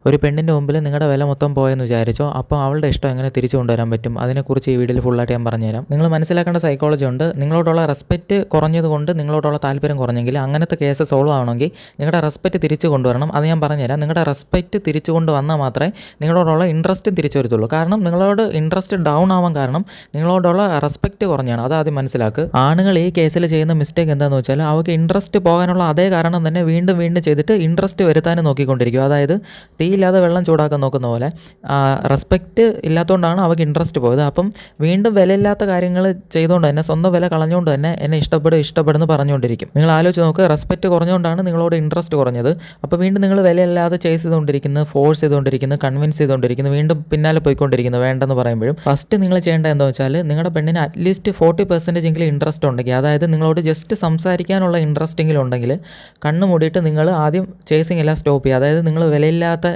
ഒരു പെണ്ണിൻ്റെ മുമ്പിൽ നിങ്ങളുടെ വില മൊത്തം പോയെന്ന് വിചാരിച്ചോ, അപ്പോൾ അവളുടെ ഇഷ്ടം എങ്ങനെ തിരിച്ചു കൊണ്ടുവരാൻ പറ്റും, അതിനെക്കുറിച്ച് ഈ വീഡിയോയിൽ ഫുള്ളായിട്ട് ഞാൻ പറഞ്ഞുതരാം. നിങ്ങൾ മനസ്സിലാക്കേണ്ട സൈക്കോളജി ഉണ്ട്. നിങ്ങളോടുള്ള റെസ്പെക്റ്റ് കുറഞ്ഞതുകൊണ്ട് നിങ്ങളോടുള്ള താല്പര്യം കുറഞ്ഞെങ്കിൽ അങ്ങനത്തെ കേസ് സോൾവ് ആവണമെങ്കിൽ നിങ്ങളുടെ റെസ്പെക്റ്റ് തിരിച്ചു കൊണ്ടുവരണം. അത് ഞാൻ പറഞ്ഞുതരാം. നിങ്ങളുടെ റെസ്പെക്റ്റ് തിരിച്ചു കൊണ്ടുവന്നാൽ മാത്രമേ നിങ്ങളോടുള്ള ഇൻട്രസ്റ്റും തിരിച്ചു വരത്തുള്ളൂ. കാരണം നിങ്ങളോട് ഇൻട്രസ്റ്റ് ഡൗൺ ആവാൻ കാരണം നിങ്ങളോടുള്ള റെസ്പെക്റ്റ് കുറഞ്ഞാണ്. അത് ആദ്യം മനസ്സിലാക്കുക. ആണുങ്ങൾ ഈ കേസിൽ ചെയ്യുന്ന മിസ്റ്റേക്ക് എന്താണെന്ന് വെച്ചാൽ അവർക്ക് ഇൻട്രസ്റ്റ് പോകാനുള്ള അതേ കാരണം തന്നെ വീണ്ടും വീണ്ടും ചെയ്തിട്ട് ഇൻട്രസ്റ്റ് വരുത്താനും നോക്കിക്കൊണ്ടിരിക്കും. അതായത് തീയില്ലാതെ വെള്ളം ചൂടാക്കാൻ നോക്കുന്ന പോലെ റെസ്പെക്റ്റ് ഇല്ലാത്തതുകൊണ്ടാണ് അവർക്ക് ഇൻട്രസ്റ്റ് പോയത്. അപ്പം വീണ്ടും വിലയില്ലാത്ത കാര്യങ്ങൾ ചെയ്തുകൊണ്ട് തന്നെ സ്വന്തം വില കളഞ്ഞുകൊണ്ട് തന്നെ എന്നെ ഇഷ്ടപ്പെടുന്നു പറഞ്ഞുകൊണ്ടിരിക്കും. നിങ്ങൾ ആലോചിച്ച് നോക്കുക, റെസ്പെക്റ്റ് കുറഞ്ഞുകൊണ്ടാണ് നിങ്ങളോട് ഇൻട്രസ്റ്റ് കുറഞ്ഞത്. അപ്പോൾ വീണ്ടും നിങ്ങൾ വിലയില്ലാതെ ചേസ് ചെയ്തുകൊണ്ടിരിക്കുന്നു, ഫോഴ്സ് ചെയ്തുകൊണ്ടിരിക്കുന്നു, കൺവിൻസ് ചെയ്തുകൊണ്ടിരിക്കുന്നു, വീണ്ടും പിന്നാലെ പോയിക്കൊണ്ടിരിക്കുന്നു വേണ്ടെന്ന് പറയുമ്പോഴും. ഫസ്റ്റ് നിങ്ങൾ ചെയ്യേണ്ടത് എന്താ വെച്ചാൽ നിങ്ങളുടെ പെണ്ണിന് അറ്റ്ലീസ്റ്റ് 40% എങ്കിലും ഇൻട്രസ്റ്റ് ഉണ്ടെങ്കിൽ, അതായത് നിങ്ങളോട് ജസ്റ്റ് സംസാരിക്കാനുള്ള ഇൻട്രസ്റ്റ് എങ്കിലും ഉണ്ടെങ്കിൽ കണ്ണ് മൂടിയിട്ട് നിങ്ങൾ ആദ്യം ചേസിങ് എല്ലാം സ്റ്റോപ്പ് ചെയ്യുക. അതായത് നിങ്ങൾ വിലയില്ലാത്ത